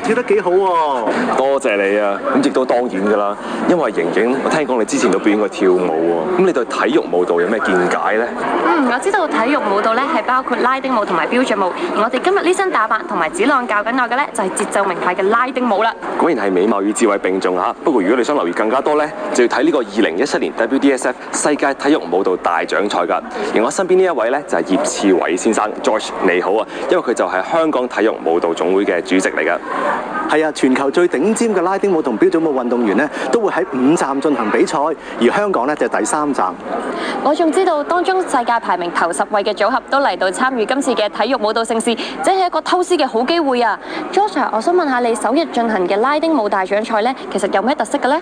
跳得幾好喎！多謝你啊！咁亦都當然㗎啦，因為瑩瑩，我聽講你之前都表演過跳舞喎，咁你對體育舞蹈有咩見解呢？我知道體育舞蹈咧係包括拉丁舞同埋標準舞，而我哋今日呢身打扮同埋子朗教緊我嘅咧就係節奏明快嘅拉丁舞啦。果然係美貌與智慧並重嚇。不過如果你想留意更加多呢，就要睇呢個2017年 WDSF 世界體育舞蹈大獎賽㗎。而我身邊呢一位呢，就係葉賜偉先生 George， 你好啊！因為佢就係香港體育舞蹈總會嘅主席嚟㗎。係啊，全球最頂尖嘅拉丁舞同標準舞運動員呢，都會喺5站進行比賽，而香港呢，就係第3站。我仲知道當中世界排名頭10位嘅組合都嚟到參與今次嘅體育舞蹈盛事，即係一個偷師嘅好機會啊 ！George， 我想問下你首日進行嘅拉丁舞大獎賽呢，其實有咩特色嘅呢？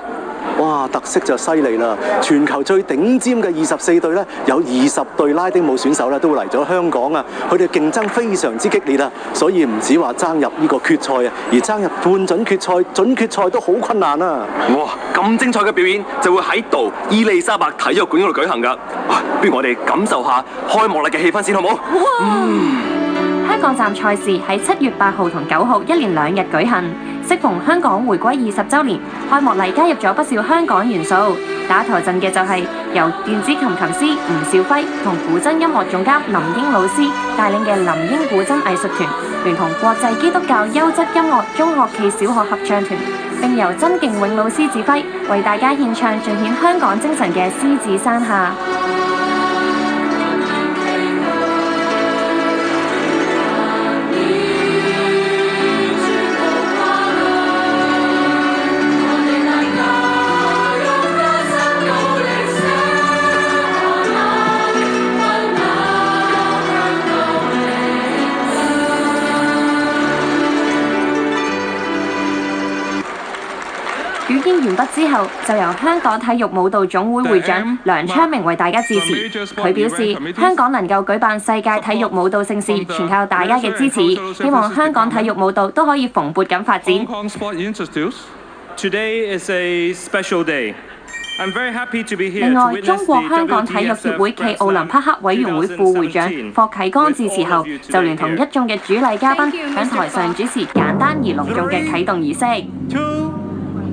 哇！特色就犀利啦！全球最頂尖嘅24隊呢，有20隊拉丁舞選手呢都會嚟咗香港啊！佢哋競爭非常之激烈啊，所以唔止話爭入呢個決賽啊，而爭入半準決賽、準決賽都好困難啊！哇！咁精彩嘅表演就會喺度伊利沙伯體育館嗰度舉行㗎。不如我哋感受下開幕禮嘅氣氛先好唔好？香港站賽事喺7月8號同9號一連2日舉行，適逢香港回歸20週年，開幕禮加入咗不少香港元素。打頭陣嘅就係由電子琴琴師吳兆輝同古箏音樂總監林英老師帶領嘅林英古箏藝術團，聯同國際基督教優質音樂中樂器小學合唱團，並由曾敬永老師指揮，為大家獻唱盡顯香港精神嘅《獅子山下》。表演完畢之後，就由香港體育舞蹈總會會長梁昌明為大家致辭。佢表示，香港能夠舉辦世界體育舞蹈盛事，全靠大家嘅支持。希望香港體育舞蹈都可以蓬勃咁發展。另外，中國香港體育協會暨奧林匹克委員會副會長霍啟剛致辭後，就聯同一眾嘅主禮嘉賓喺台上主持簡單而隆重嘅啟動儀式。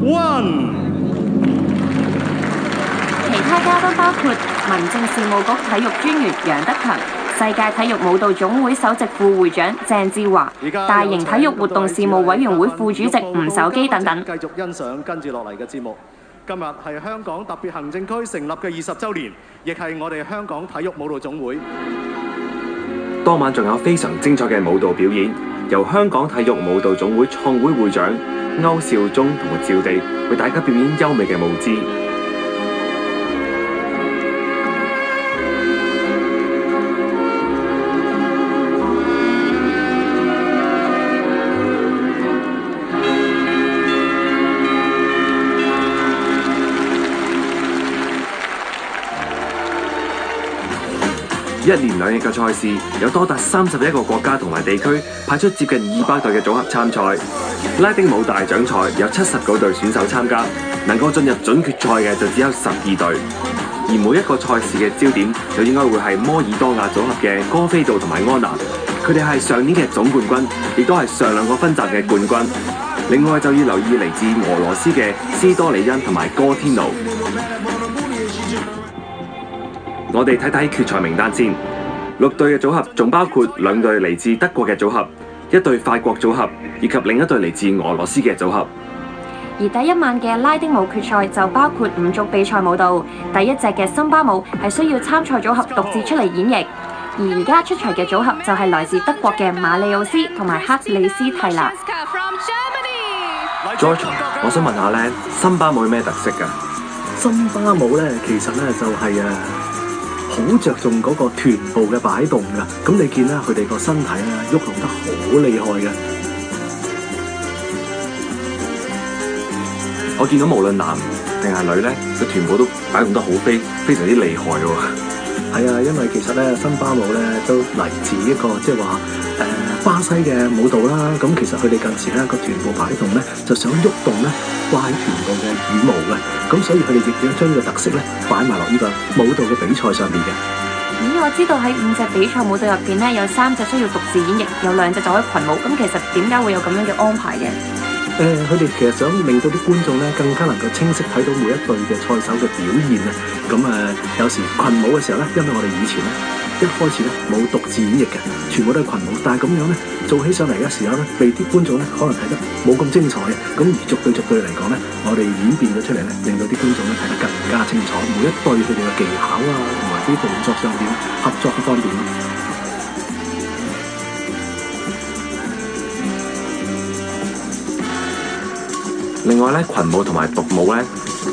其他嘉賓包括民政事務局體育專員楊德強、世界體育舞蹈總會首席副會長鄭志華、大型體育活動事務委員會副主席吳守基等等。繼續欣賞跟住落嚟嘅節目。今日係香港特別行政區成立嘅20週年，亦係我哋香港體育舞蹈總會。當晚仲有非常精彩嘅舞蹈表演，由香港體育舞蹈總會創會會長歐少忠同埋趙地為大家表演優美嘅舞姿。一連2日嘅賽事，有多達31個國家同埋地區派出接近200隊嘅組合參賽。拉丁舞大獎賽有79隊選手參加，能夠進入準決賽嘅就只有12隊。而每一個賽事嘅焦點就應該會係摩爾多亞組合嘅哥菲度同埋安娜，佢哋係上年嘅總冠軍，亦都係上2個分站嘅冠軍。另外就要留意嚟自俄羅斯嘅斯多里恩同埋哥天奴。我哋睇睇決賽名單先，6隊嘅組合仲包括2隊嚟自德國嘅組合、1隊法國組合，以及另一隊嚟自俄羅斯嘅組合。而第一晚嘅拉丁舞決賽就包括5組比賽舞蹈，第一隻嘅森巴舞係需要參賽組合獨自出嚟演繹，而而家出場嘅組合就係來自德國嘅馬里奧斯同埋克里斯蒂娜。George， 我想問下咧，森巴舞有咩特色㗎？森巴舞咧，其實咧就係好着重嗰個臀部嘅擺動㗎。咁你見啦，佢哋個身體咧喐動得好厲害嘅。我見到無論男定係女咧，個臀部都擺動得好非常之厲害喎。係啊，因為其實咧，森巴舞咧都嚟自一個即係話巴西嘅舞蹈啦。咁其實佢哋近時咧個臀部擺動咧，就想喐動咧掛喺臀部嘅羽毛嘅。咁所以佢哋亦都將呢個特色咧擺埋落呢個舞蹈嘅比賽上邊嘅。我知道喺5隻比賽舞蹈入邊咧，有3隻需要獨自演繹，有2隻就可以群舞。咁其實點解會有咁樣嘅安排嘅？佢哋其實想令到啲觀眾咧更加能夠清晰睇到每一隊嘅賽手嘅表現啊。咁有時群舞嘅時候咧，因為我哋以前咧一開始咧冇獨自演繹嘅，全部都係群舞，但係咁樣咧做起上嚟嘅時候咧，被啲觀眾咧可能睇得冇咁精彩嘅，咁而逐隊嚟講咧，我哋演變咗出嚟咧，令到啲觀眾咧睇得更加清楚，每一隊佢哋嘅技巧啊，同埋啲動作上邊合作嘅方面。另外咧，群舞同埋獨舞咧，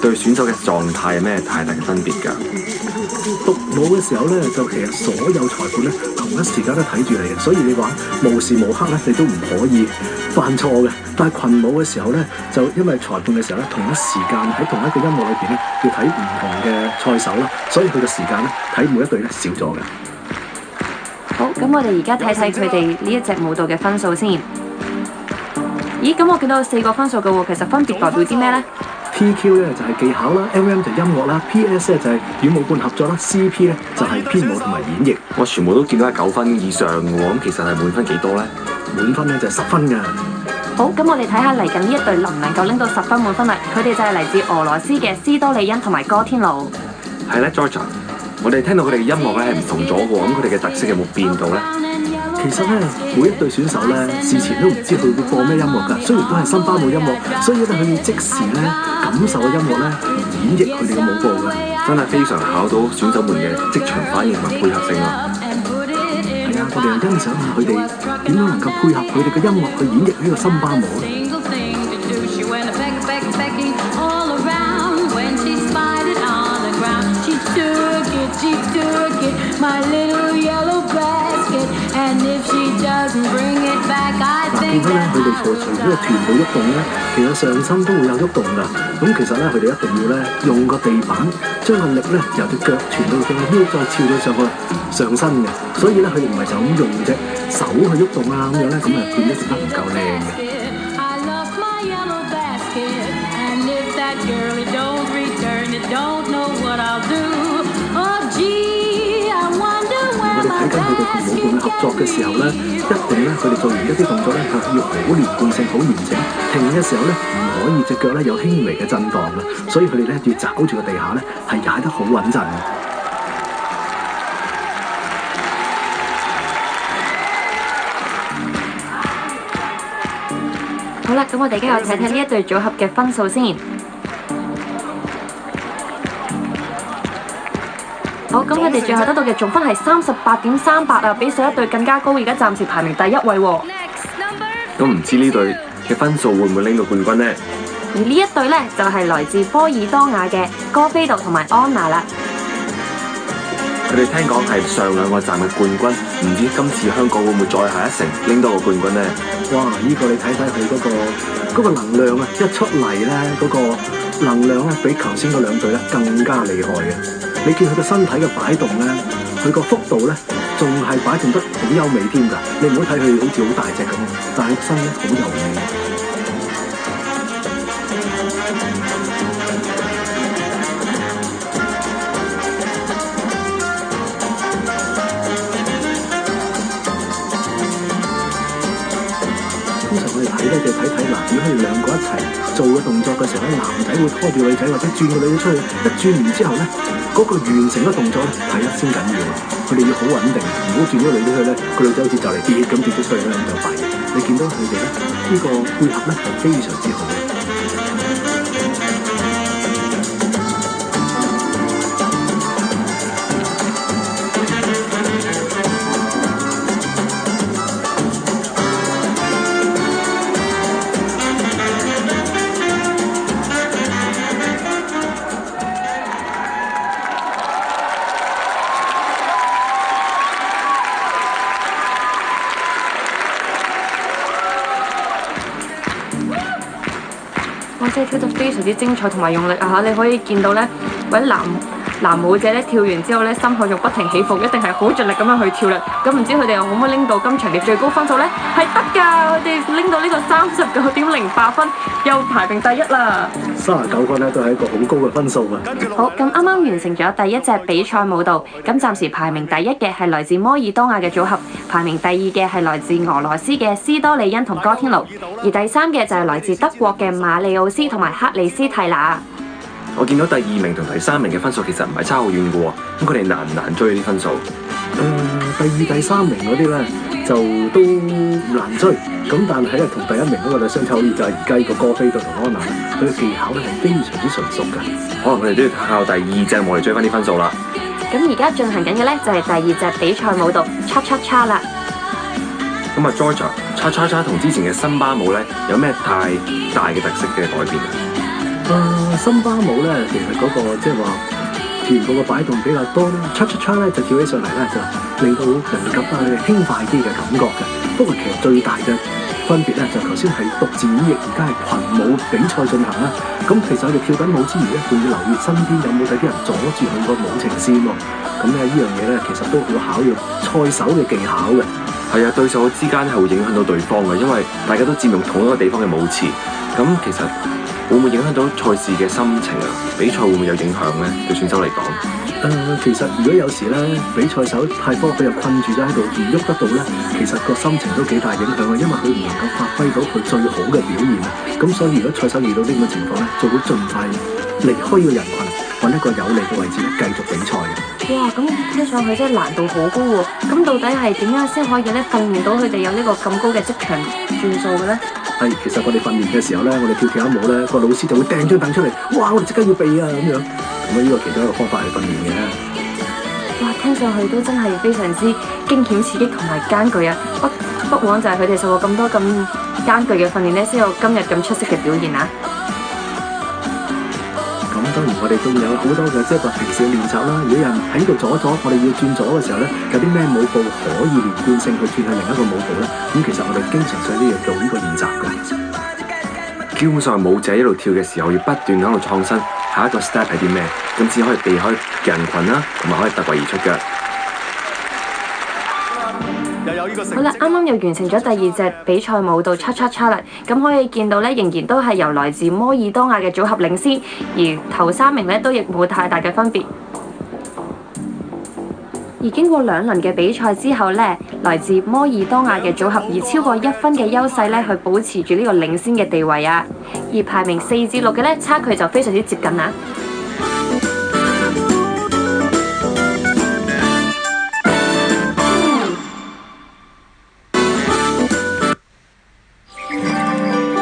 對選手嘅狀態有咩太大嘅分別㗎？獨舞嘅時候咧，就其實所有裁判咧同一時間都睇住你嘅，所以你話無時無刻咧你都唔可以犯錯嘅。但係群舞嘅時候咧，就因為裁判嘅時候咧，同一時間喺同一個音樂裏邊咧，要睇唔同嘅賽手啦，所以佢嘅時間咧睇每一隊咧少咗嘅。好，咁我哋而家睇睇佢哋呢一隻舞蹈嘅分數先。咦，咁我見到有4個分數嘅喎，其實分別代表啲咩呢？ TQ 咧就係技巧啦 ，MM 就音樂啦 ，PS 咧就係與舞伴合作啦 ，CP 咧就係編舞同埋演繹。我全部都見到係9分以上嘅喎，咁其實係滿分幾多呢？滿分咧就係10分㗎。好，咁我哋睇下嚟緊呢一隊能唔能夠拎到10分滿分啦？佢哋就係嚟自俄羅斯嘅斯多利恩同埋哥天奴。係咧 Georgia，我哋聽到佢哋嘅音樂咧係唔同咗嘅喎，咁佢哋嘅特色有冇變到呢？其實咧，每一隊選手咧事前都唔知佢會播咩音樂㗎。雖然都係森巴舞音樂，所以咧佢要即時咧感受嘅音樂咧，演繹佢哋嘅舞步㗎。真係非常考到選手們嘅即場反應同埋配合性啊！係啊，我哋又欣賞下佢哋點樣能夠配合佢哋嘅音樂去演繹呢個森巴舞。見到咧，佢哋除咗個臀部喐動咧，其實上身都會有喐動㗎。咁其實咧，佢哋一定要咧用個地板將個力咧由隻腳傳到上個腰，再翹到上去上身嘅。所以咧，佢哋唔係就咁用隻手去喐動啊咁樣咧，咁變咗做得唔夠靚嘅。睇緊佢哋同舞伴合作嘅時候咧，一定咧佢哋做完一啲動作咧，係要好連貫性、好完整。停嘅時候咧，唔可以隻腳咧有輕微嘅震盪嘅，所以佢哋咧要抓住個地下咧係踩得好穩陣嘅。好啦，咁我哋而家又睇睇呢一對組合嘅分數先。好，咁佢哋最後得到嘅總分係38.38啊，比上一隊更加高，而家暫時排名第1位喎。咁唔知呢隊嘅分數會唔會拎到冠軍呢？而呢一隊呢，就係來自波爾多亞嘅哥菲度同埋安娜啦。佢哋聽講係上2個站嘅冠軍，唔知今次香港會唔會再下一城拎到個冠軍呢？哇！呢個你睇睇佢嗰個能量啊，一出嚟咧嗰個能量咧，比頭先嗰2隊咧更加厲害嘅。你見佢個身體嘅擺動咧，佢個幅度咧，仲係擺動得好優美添㗎。你唔好睇佢好似好大隻咁，但係個身咧好柔軟。通常我哋睇咧就睇嗱，如果佢哋2個一齊做嘅動作嘅時候咧，男仔會拖住女仔或者轉個女仔出去，一轉完之後咧，嗰個完成嘅動作咧，睇得先緊要啊！佢哋要好穩定，唔好轉咗女仔去咧，個女仔好似就嚟跌咁跌咗出去咧，咁就弊。你見到佢哋咧，呢個配合咧係非常之好嘅。哇！真係跳得非常之精彩同埋用力啊！你可以見到咧，或者男舞者咧跳完之後咧，心口仲不停起伏，一定係好盡力咁樣去跳啦。咁唔知佢哋又可唔可以拎到今場嘅最高分數呢？係得㗎，佢哋拎到呢個39.08分，又排名第一啦。39分咧都係一個好高嘅分數啊！好，咁啱啱完成咗第一隻比賽舞蹈，咁暫時排名第一嘅係來自摩爾多亞嘅組合，排名第二嘅係來自俄羅斯嘅斯多利恩同哥天奴，而第三嘅就係來自德國嘅馬里奧斯同埋克里斯蒂娜。我見到第2名同第3名嘅分數其實唔係差好遠嘅喎，咁佢哋難唔難追啲分數？第2、第3名嗰啲咧就都難追，咁但係咧同第1名嗰個就相差好遠，就係而家呢個哥菲特同安娜，佢嘅技巧咧係非常之純熟嘅。可能佢哋都要靠第2隻舞嚟追翻啲分數啦。咁而家進行緊嘅咧就係第2隻比賽舞蹈 Cha Cha Cha 啦。咁啊 Georgia Cha Cha Cha 同之前嘅森巴舞咧有咩太大嘅特色嘅改變啊？森巴舞咧其實嗰個即係話臀部嘅擺動比較多啦，Cha Cha Cha咧就跳起上嚟咧就令到人哋感覺輕快啲嘅感覺嘅。不過其實最大嘅分別咧就頭先係獨自演繹，而家係群舞比賽進行啦。咁其實我哋跳緊舞之餘咧，仲要留意身邊有冇第啲人阻住佢個舞程線喎。咁咧呢樣嘢咧其實都好考驗賽手嘅技巧嘅。係啊，對手之間係會影響到對方嘅，因為大家都佔用同一個地方嘅舞池。咁其實會唔會影響到賽事嘅心情啊？比賽會唔會有影響咧？對選手嚟講，其實如果有時咧，比賽手太多佢又困住咗喺度唔喐得到咧，其實個心情都幾大影響嘅，因為佢唔能夠發揮到佢最好嘅表現啊。咁所以如果賽手遇到呢個情況咧，最好盡快離開呢個人群，揾一個有利嘅位置繼續比賽嘅。哇，咁聽上去真係難度好高喎！咁到底係點樣先可以咧訓練到佢哋有呢個咁高嘅職場轉數嘅咧？其實我哋訓練嘅時候咧，我哋跳跳下舞咧，個老師就會掟張凳出嚟，哇！我哋即刻要避啊咁樣。咁呢個其中一個方法去訓練嘅。哇，聽上去都真係非常之驚險刺激同埋艱巨啊！不枉就係佢哋受過咁多咁艱巨嘅訓練咧，先有今日咁出色嘅表現啊！咁當然我哋仲有好多嘅即係話平時嘅練習啦。如果有人喺度阻咗，我哋要轉左嘅時候咧，有啲咩舞步可以連貫性去轉去另一個舞步咧？咁其實我哋經常上都要做呢個練習嘅。基本上舞者一路跳嘅時候，要不斷喺度創新，下一個 step 係啲咩，咁先可以避開人群啦，同埋可以突圍而出嘅。好啦，啱啱又完成咗第2隻比賽舞蹈 Cha Cha Cha 啦，咁可以見到咧，仍然都係由來自摩爾多亞嘅組合領先，而頭3名咧都亦冇太大嘅分別。而經過2輪嘅比賽之後咧，來自摩爾多亞嘅組合以超過1分嘅優勢咧，去保持住呢個領先嘅地位啊。而排名4至6嘅咧，差距就非常之接近啦。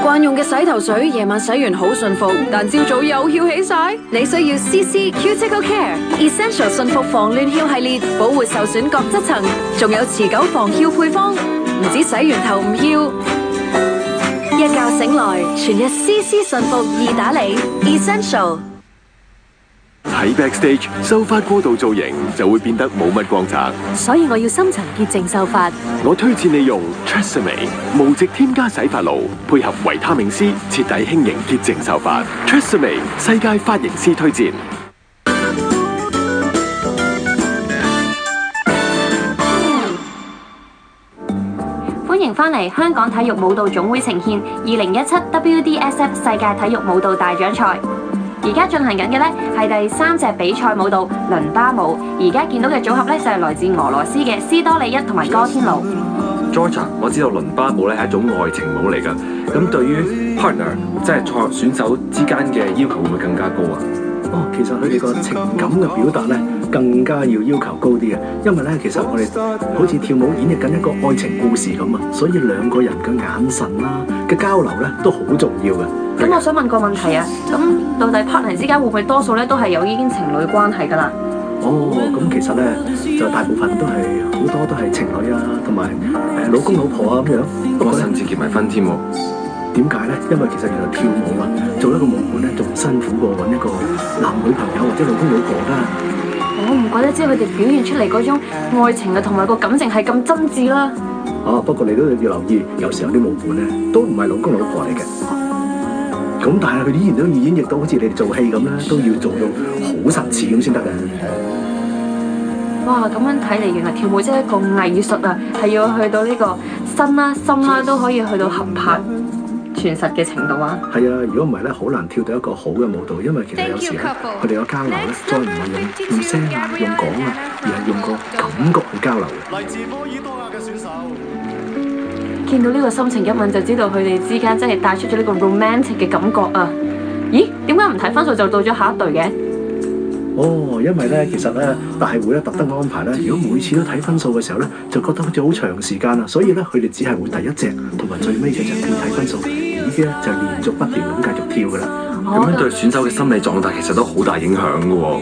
慣用嘅洗頭水，夜晚洗完好順服，但朝早又翹起晒。你需要 CC Cuticle Care Essential 順服防亂翹系列，保護受損角質層，仲有持久防翹配方，唔止洗完頭唔翹，一覺醒來，全日 CC 順服易打理 Essential。喺 backstage 秀髮過度造型就會變得冇乜光澤，所以我要深層潔淨秀髮。我推薦你用 Tresemme 無矽添加洗髮露，配合維他命 C， 徹底輕盈潔淨秀髮。Tresemme 世界髮型師推薦。歡迎返嚟香港體育舞蹈總會呈獻2017 WDSF 世界體育舞蹈大獎賽。而家進行緊嘅咧係第3隻比賽舞蹈倫巴舞，而家見到嘅組合咧就係來自俄羅斯嘅斯多利恩同埋哥天奴。Georgia， 我知道倫巴舞咧係一種愛情舞嚟㗎，咁對於 partner 即係選手之間嘅要求會唔會更加高啊？其實佢哋個情感嘅表達咧更加要求高啲嘅，因為咧其實我哋好似跳舞演繹緊一個愛情故事咁啊，所以2個人嘅眼神啦嘅交流咧都好重要嘅。咁我想問個問題啊，咁到底 partner 之間會唔會多數咧都係有已經情侶關係㗎啦？咁其實咧就大部分都係好多都係情侶啊，同埋老公老婆啊咁樣。不過甚至結埋婚添喎。點解咧？因為其實原來跳舞啊，做一個舞伴咧仲辛苦過揾一個男女朋友或者老公老婆㗎。我唔怪得知佢哋表現出嚟嗰種愛情啊，同埋個感情係咁真摯啦。不過你都要留意，有時候啲舞伴咧都唔係老公老婆嚟嘅。咁但係佢依然都要演繹到好似你哋做戲咁啦，都要做到好實似咁先得嘅。哇！咁樣睇嚟，原來跳舞真係一個藝術啊，係要去到呢個身啦、心啦都可以去到合拍全實嘅程度啊。係啊，如果唔係咧，好難跳到一個好嘅舞蹈，因為其實有時咧，佢哋個交流咧，再唔係用聲啊、用講啊，而係用個感覺去交流嘅。嚟自摩爾多亞嘅選手。見到呢個心情一吻，就知道佢哋之間真係帶出咗呢個 romantic 嘅感覺啊！咦？點解唔睇分數就到咗下一隊嘅？哦，因為咧，其實咧，大會咧特登安排咧，如果每次都睇分數嘅時候咧，就覺得好似好長時間啊，所以咧，佢哋只係會第一隻同埋最尾嘅隻會睇分數，已經就連續不斷咁繼續跳噶啦。咁樣對選手嘅心理狀態其實都好大影響嘅喎。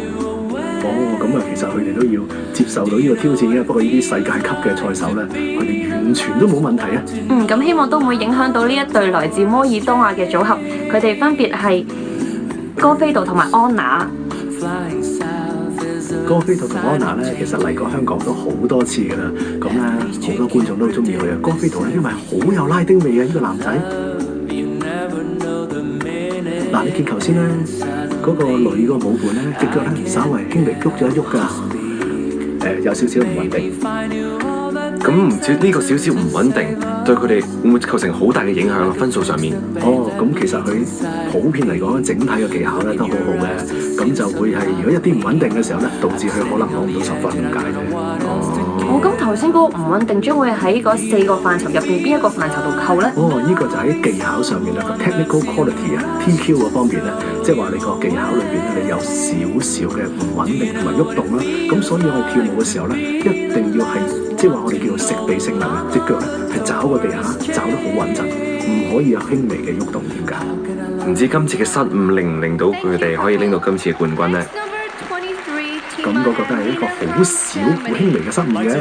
哦，咁啊，其實佢哋都要接受到呢個挑戰嘅，不過呢啲世界級嘅賽手咧，佢哋完全都冇問題啊。咁希望都唔會影響到呢一隊來自摩爾多亞嘅組合，佢哋分別係哥菲度同埋安娜。哥菲度同安娜咧，其實嚟過香港都好多次噶啦，咁咧好多觀眾都好中意佢啊。哥菲度咧，因為好有拉丁味啊，呢個男仔。嗱，你見頭先咧嗰個女個舞伴咧，隻腳咧稍為輕微喐咗一喐㗎，有少少唔穩定。咁唔知呢個少少唔穩定，對佢哋會唔會構成好大嘅影響啊？分數上面。哦，咁其實佢普遍嚟講，整體嘅技巧咧都好好嘅，咁就會係如果一啲唔穩定嘅時候咧，導致佢可能攞唔到10分咁解啫。咁頭先嗰個唔穩定將會喺嗰4個範疇入邊邊一個範疇度扣咧？呢個就喺技巧上面啦，個 technical quality 啊 ，TQ 嗰方面咧，即係話你個技巧裏邊咧，你有少少嘅唔穩定同埋喐動啦，咁所以我哋跳舞嘅時候咧，一定要係即係話我哋叫做食地性能啊，隻腳咧係抓個地下，抓得好穩陣，唔可以有輕微嘅喐動點解？唔知今次嘅失誤令唔令到佢哋可以拎到今次嘅冠軍咧？咁我覺得係一個好少、好輕微嘅失誤嘅。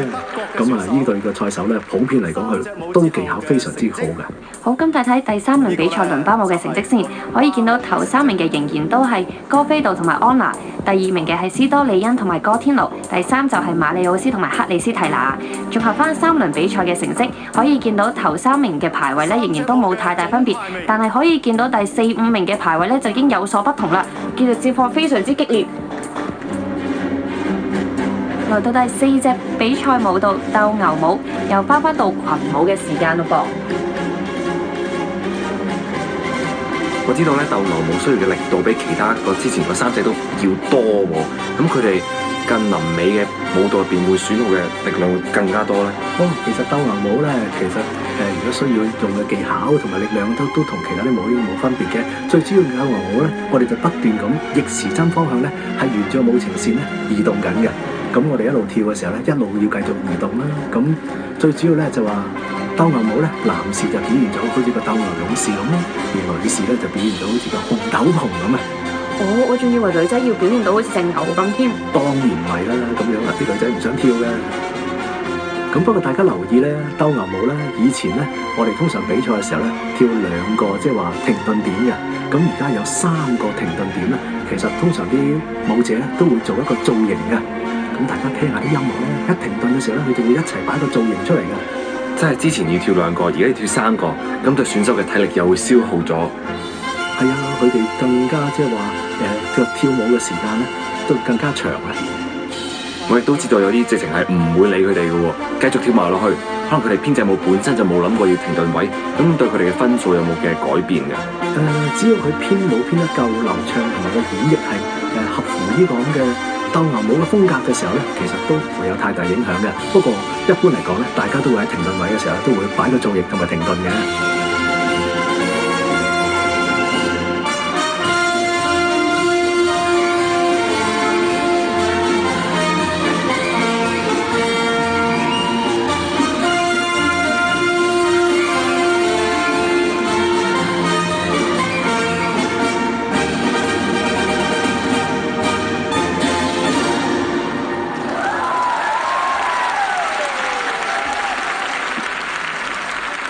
咁啊，呢隊嘅賽手咧，普遍嚟講佢都技巧非常之好嘅。好，咁睇睇第3輪比賽倫巴舞嘅成績先，可以見到頭3名嘅仍然都係哥菲度同埋安娜，第2名嘅係斯多利恩同埋哥天奴，第3就係馬里奧斯同埋克里斯提娜。綜合翻3輪比賽嘅成績，可以見到頭3名嘅排位咧仍然都冇太大分別，但係可以見到第4、5名嘅排位咧就已經有所不同啦，叫做戰況非常之激烈。來到第4隻比賽舞蹈鬥牛舞，又翻返到群舞嘅時間咯噃。我知道咧，鬥牛舞需要嘅力度比其他之前嗰3隻都要多喎。咁佢哋近臨尾嘅舞蹈入邊會損耗嘅力量會更加多咧。其實鬥牛舞咧，其實如果需要用嘅技巧同埋力量都同其他啲舞冇分別嘅。最主要嘅鬥牛舞咧，我哋就不斷咁逆時針方向咧，係沿住舞程線咧移動緊嘅。咁我哋一路跳嘅時候咧，一路要繼續移動啦。咁最主要咧就話鬥牛舞咧，男士就表現咗好似個鬥牛勇士咁啦，而女士咧就表現到好似個紅斗篷咁啊。我仲以為女仔要表現到好似隻牛咁添。當然唔係啦，咁樣啲女仔唔想跳嘅。咁不過大家留意咧，鬥牛舞咧，以前咧我哋通常比賽嘅時候咧，跳2個即係話停頓點嘅。咁而家有3個停頓點咧，其實通常啲舞者咧都會做一個造型嘅。咁大家聽下啲音樂咧，一停頓嘅時候咧，佢就會一齊擺個造型出嚟嘅。即係之前要跳2個，而家要跳3個，咁對選手嘅體力又會消耗咗。係啊，佢哋更加即係話跳舞嘅時間咧都更加長啦。我亦都知道有啲直情係唔會理佢哋嘅喎，繼續跳埋落去。可能佢哋編隻舞本身就冇諗過要停頓位，咁對佢哋嘅分數有冇嘅改變嘅？只要佢編舞編得夠流暢，同埋個演繹係合乎呢個咁嘅鬥牛舞嘅風格嘅時候咧，其實都唔會有太大影響嘅。不過一般嚟講咧，大家都會喺停頓位嘅時候都會擺個造型同埋停頓嘅。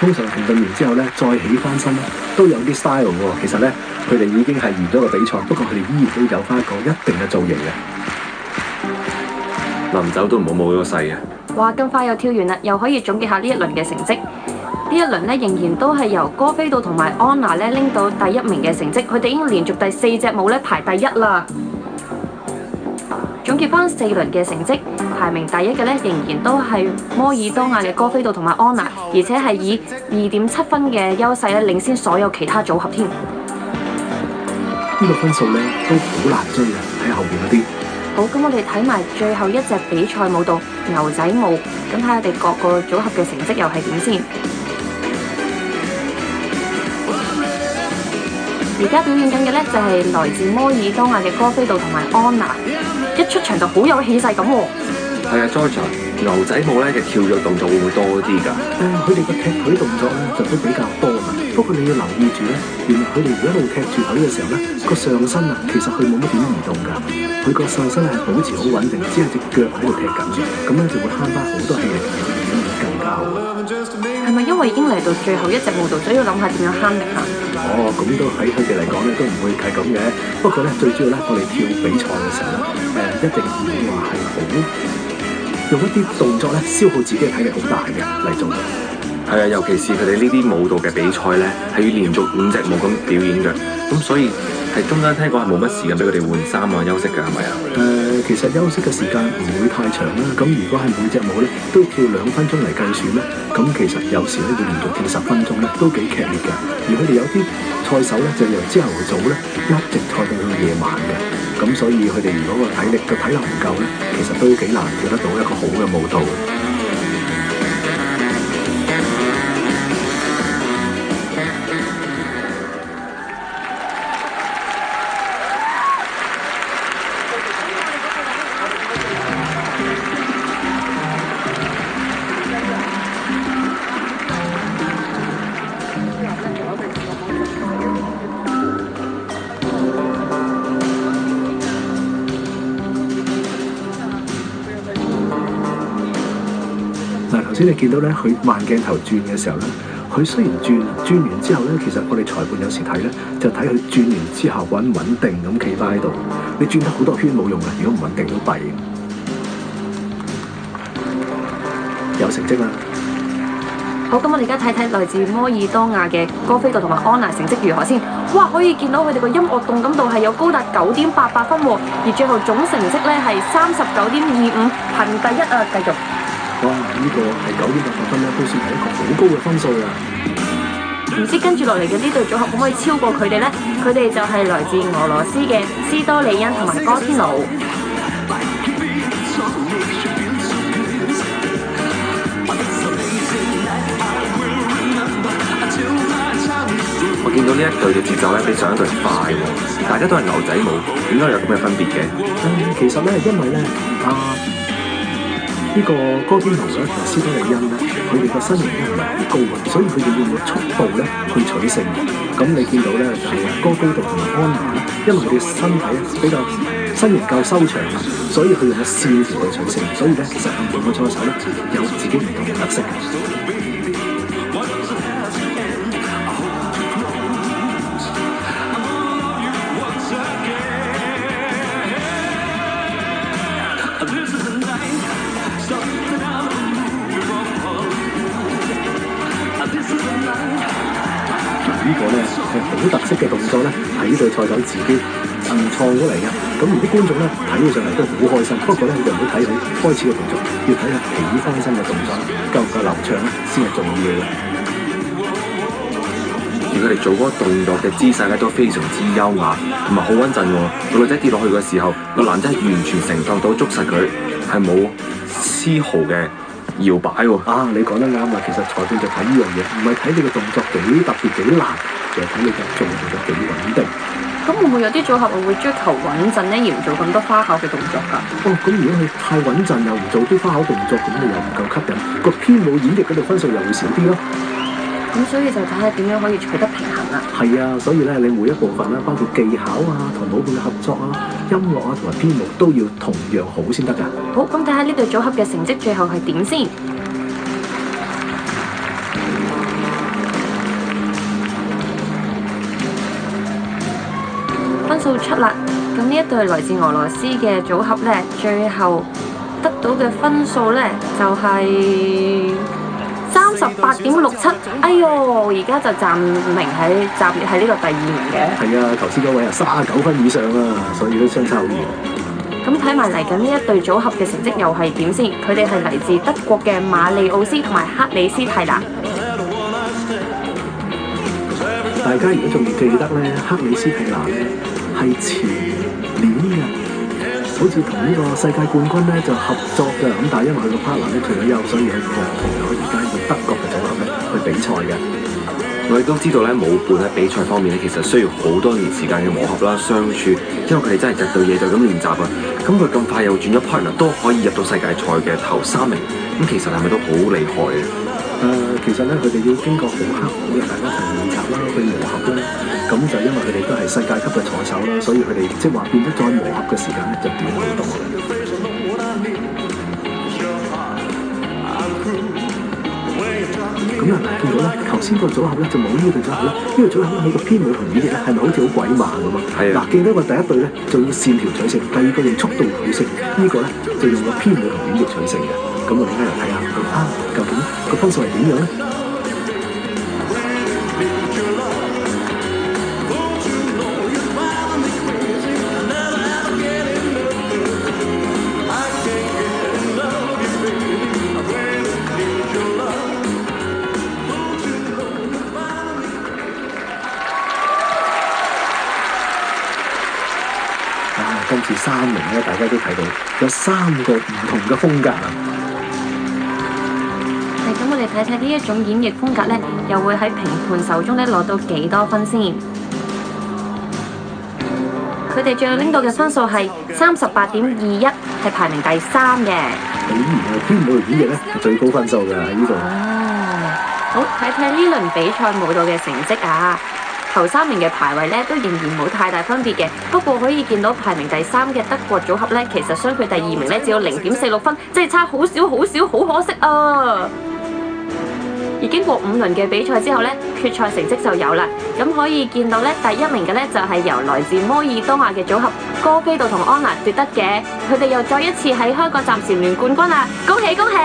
通常停頓完之後咧，再起翻身咧，都有啲 style 喎。其實咧，佢哋已經係完咗個比賽，不過佢哋依然都有翻一個一定嘅造型嘅。臨走都唔好冇咗個勢嘅。哇！咁快又跳完啦，又可以總結下呢一輪嘅成績。呢一輪呢，仍然都係由哥菲度同埋安娜呢拎到第一名嘅成績，佢哋已經連續第4隻舞呢排第一啦。總結翻4輪嘅成績，排名第一嘅呢，仍然都係摩爾多亞嘅哥菲度同埋安娜，而且係以2.7分嘅優勢咧領先所有其他組合添。呢個分數呢都好難追啊！睇後邊嗰啲。好，咁我哋睇埋最後一隻比賽舞蹈牛仔舞，咁睇下我哋各個組合嘅成績又係點先。而家表演緊嘅呢，就係來自摩爾多亞嘅哥菲度同埋安娜，一出場就好有氣勢咁喎。係啊 ，George， 牛仔舞咧嘅跳躍動作會唔會多啲㗎？佢哋個踢腿動作咧就都比較多㗎。不過你要留意住咧，原來佢哋一路踢住腿嘅時候咧，個上身啊其實佢冇乜點移動㗎，佢個上身係保持好穩定，只係隻腳喺度踢緊，咁咧就會慳翻好多氣力，咁樣更加好。係咪因為已經嚟到最後一隻舞蹈，所以要諗下點樣慳力啊？哦，咁都喺佢哋嚟講咧都唔會係咁嘅。不過咧最主要咧，我哋跳比賽嘅時候咧，一定唔會話係好用一啲動作咧消耗自己嘅體力好大嘅嚟做嘅。係啊，尤其是佢哋呢啲舞蹈嘅比賽咧，係要連續5隻舞咁表演嘅，咁所以係中間聽講係冇乜時間俾佢哋換衫啊休息嘅，係咪啊？其實休息嘅時間唔會太長啦。咁如果係每隻舞咧都跳2分鐘嚟計算咧，咁其實有時咧會連續跳10分鐘咧，都幾劇烈嘅。而佢哋有啲賽手咧就由朝頭早咧一直賽到去夜晚嘅，咁所以佢哋如果個體能唔夠咧，其實都幾難跳得到一個好嘅舞蹈。頭先你見到咧，佢慢鏡頭轉嘅時候咧，佢雖然轉完之後咧，其實我哋裁判有時睇咧，就睇佢轉完之後穩唔穩定咁企翻喺度。你轉得好多圈冇用嘅，如果唔穩定都弊。有成績啦。好，咁我哋而家睇睇來自摩爾多亞嘅哥菲度同埋安娜成績如何先。哇，可以見到佢哋個音樂動感度係有高達9.88分喎，而最後總成績咧係39.25，排名第一啊！繼續。哇！呢個係9.88分咧，都算係一個好高嘅分數啦。唔知跟住落嚟嘅呢對組合可唔可以超過佢哋呢？佢哋就係來自俄羅斯嘅斯多利恩同埋哥天奴。我見到呢一隊嘅節奏咧比上一隊快喎，大家都係牛仔舞，點解有咁嘅分別嘅？其實咧，因為咧呢個哥天奴咧同埋斯多利恩咧，佢哋個身形咧唔係好高嘅，所以佢哋要用速度咧去取勝。咁你見到咧就係哥菲度同埋安娜咧，因為佢哋身體比較身形夠修長啦，所以佢用個線條去取勝。所以咧，其實每個賽手咧有自己唔同嘅特色嘅。呢個咧係好特色嘅動作咧，係呢對賽手自己創咗嚟嘅。咁而啲觀眾咧睇起上嚟都好開心。不過咧，你就唔好睇佢開始嘅動作，要睇下起翻身嘅動作夠唔夠流暢咧，先係重要嘅。而佢哋做嗰個動作嘅姿勢咧都非常之優雅，同埋好穩陣喎。個女仔跌落去嘅時候，個男仔係完全承受到捉實佢，係冇絲毫嘅搖擺喎。啊，你講得啱啦！其實裁判就睇呢樣嘢，唔係睇你嘅動作幾特別幾難，就係睇你嘅做動作幾穩定。咁會唔會有啲組合會追求穩陣咧，而唔做咁多花巧嘅動作㗎？哦，咁如果佢太穩陣又唔做啲花巧動作，咁你又唔夠吸引，個編舞演繹嗰度分數又會少啲咯。咁所以就睇下點樣可以取得平衡啦。係啊，所以咧你每一部分咧，包括技巧啊、同舞伴嘅合作啊、音樂啊同埋編舞都要同樣好先得㗎。好，咁睇下呢對組合嘅成績最後係點先。分數出啦，咁呢一對來自俄羅斯嘅組合呢，最後得到嘅分數呢，就係38.67，哎呦，而家就暫列喺呢個第2名嘅。係啊，頭先嗰位啊39分以上啊，所以都相差好遠。咁睇埋嚟緊呢一對組合嘅成績又係點先？佢哋係嚟自德國嘅馬利奧斯同埋克里斯蒂娜。大家如果仲記得咧，克里斯蒂娜咧係前年嘅，好似同呢個世界冠軍咧就合作嘅，咁但係因為佢個 partner 咧退咗休，所以係放棄咗而家用德國嘅組合咧去比賽嘅。我哋都知道咧，舞伴喺比賽方面咧，其實需要好多年時間嘅磨合啦、相處，因為佢哋真係日對夜就咁練習啊。咁佢咁快又轉咗 partner，都可以入到世界賽嘅頭3名，咁其實係咪都好厲害啊？其實咧，佢哋要經過好刻苦嘅大家一齊練習啦，去磨合啦。咁就因為佢哋都係世界級嘅賽手啦，所以佢哋即係話變咗再磨合嘅時間咧就短好多嘅。咁啊，見到咧，頭先個組合咧就冇呢個組合啦，呢個組合咧佢個編舞同演繹咧係咪好似好鬼慢咁啊？係啊。嗱，見到個第一隊咧就用線條取勝，第二個用速度取勝，呢個咧就用個編舞同演繹取勝嘅。咁我哋而家嚟睇下究竟個分數係點樣咧？今次3名咧，大家都睇到有3個唔同嘅風格啊！咁我哋睇睇呢一種演繹風格咧，又會喺評判手中咧攞到幾多分先？佢哋最後拎到嘅分數係38.21，係排名第3嘅。竟然係編舞同演繹咧係最高分數嘅喺呢度。好，睇睇呢輪比賽舞蹈嘅成績啊！頭3名嘅排位咧都仍然冇太大分別嘅，不過可以見到排名第3嘅德國組合咧，其實相距第2名咧只有0.46分，即係差好少好少，好可惜啊！而經過5輪嘅比賽之後咧，決賽成績就有啦。咁可以見到咧，第1名嘅咧就係由來自摩爾多瓦嘅組合哥菲度同安娜奪得嘅，佢哋又再一次喺香港暫時聯冠軍啦！恭喜恭喜！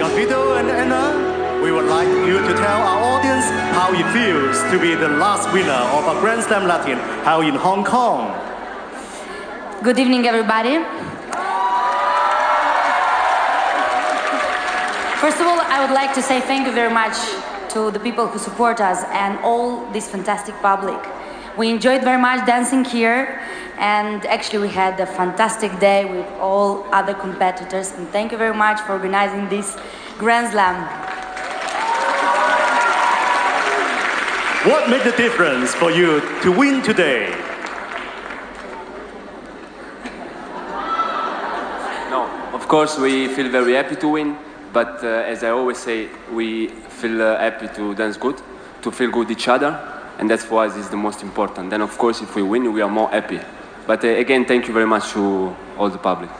Gavido and Anna, we would like you to tell our audience how it feels to be the last winner of a Grand Slam Latin held in Hong Kong. Good evening, everybody. First of all, I would like to say thank you very much to the people who support us and all this fantastic public. We enjoyed very much dancing here, and actually we had a fantastic day with all other competitors, and thank you very much for organizing this Grand Slam. What made the difference for you to win today? No, of course we feel very happy to win, but as I always say, we feel happy to dance good, to feel good each other, and that for us is the most important. Then of course if we win, we are more happy. But again, thank you very much to all the public.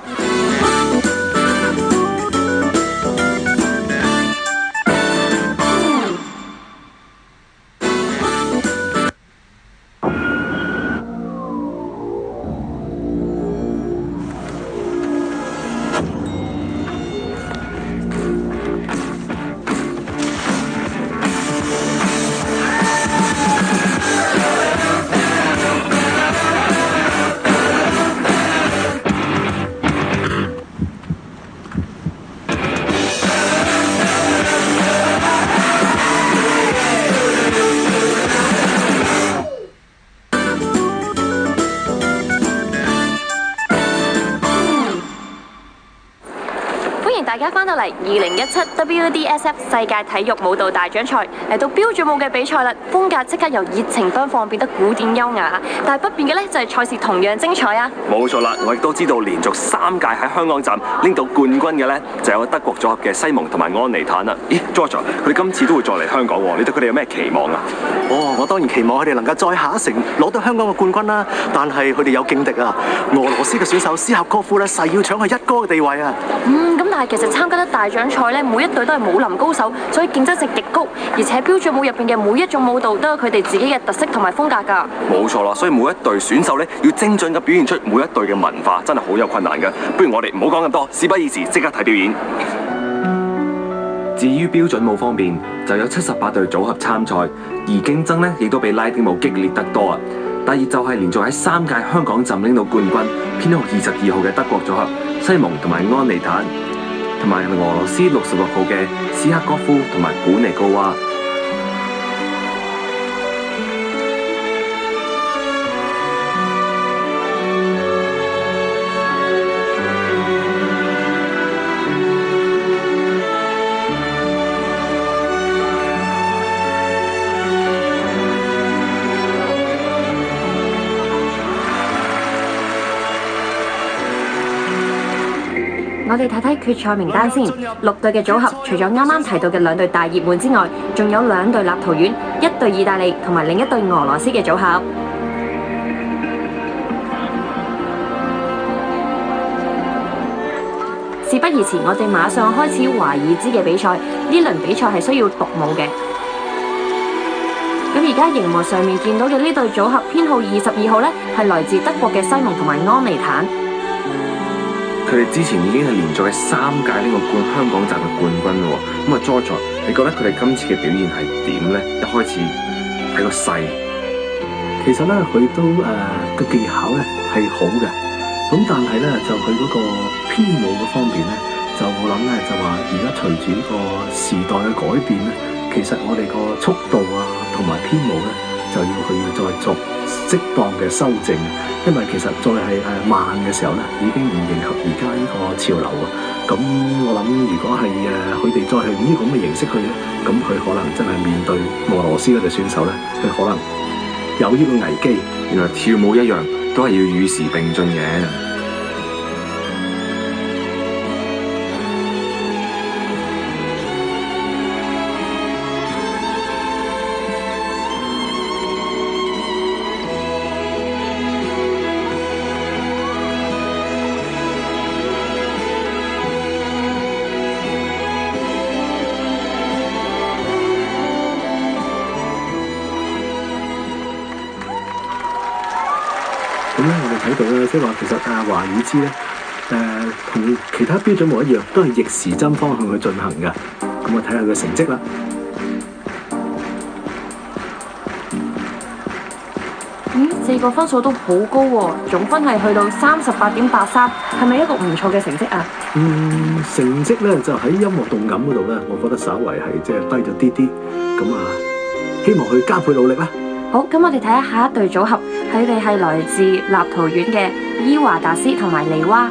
大家翻到嚟2017 WDSF 世界體育舞蹈大獎賽，嚟到標準舞嘅比賽啦，風格即刻由熱情奔放變得古典優雅，但係不變嘅咧就係賽事同樣精彩啊！冇錯啦，我亦都知道連續3屆喺香港站拎到冠軍嘅咧，就有德國組合嘅西蒙同埋安妮坦啦。咦 ，George， 佢哋今次都會再嚟香港喎，你對佢哋有咩期望啊？我當然期望佢哋能夠再下一城攞到香港嘅冠軍啦，但係佢哋有勁敵啊！俄羅斯嘅選手斯恰科夫咧誓要搶去1哥嘅地位啊！咁但係其實參加得大獎賽咧，每一隊都係舞林高手，所以競爭性極高，而且標準舞入邊嘅每一種舞蹈都有佢哋自己嘅特色同埋風格㗎。冇錯啦，所以每一隊選手咧要精準咁表現出每一隊嘅文化，真係好有困難嘅。不如我哋唔好講咁多，事不宜遲，即刻睇表演。至於標準舞方面，就有78隊組合參賽，而競爭呢亦都比拉丁舞激烈得多啊！第二就係連續喺3屆香港站拎到冠軍，編號22號嘅德國組合西蒙同埋安妮坦，同埋俄羅斯66號嘅斯克戈夫同埋古尼高娃。我哋睇睇決賽名單先，6隊嘅組合，除咗啱啱提到嘅2隊大熱門之外，仲有2隊立陶宛、1隊意大利同埋另一隊俄羅斯嘅組合。事不宜遲，我哋馬上開始華爾茲嘅比賽。呢輪比賽係需要獨舞嘅。咁而家熒幕上面見到嘅呢隊組合編號22號呢，係來自德國嘅西蒙同埋安妮坦。佢哋之前已經係連續嘅3屆呢個香港站嘅冠軍喎。咁啊 George， 你覺得佢哋今次嘅表現係點呢？一開始睇個勢，其實咧佢都個技巧咧係好嘅，咁但係咧就佢嗰個編舞嗰方面咧，就我諗咧就話而家隨住呢個時代嘅改變咧，其實我哋個速度啊同埋編舞咧就要再作適當嘅修正。因為其實再係慢嘅時候咧，已經唔迎合而家呢個潮流啊。咁我諗，如果係佢哋再係用呢咁嘅形式去咧，咁佢可能真係面對俄羅斯嗰隊選手咧，佢可能有呢個危機。原來跳舞一樣都係要與時並進嘅。咁咧，我哋睇到咧，即係話其實華爾茲咧，同其他標準舞一樣，都係逆時針方向去進行嘅。咁我睇下佢成績啦。4個分數都好高喎，總分係去到38.83，係咪一個唔錯嘅成績啊？成績咧就喺音樂動感嗰度咧，我覺得稍為係即係低咗啲啲。咁希望佢加倍努力啦。好，咁我哋睇下下一隊組合，佢哋係來自立陶宛嘅伊華達斯同埋利娃。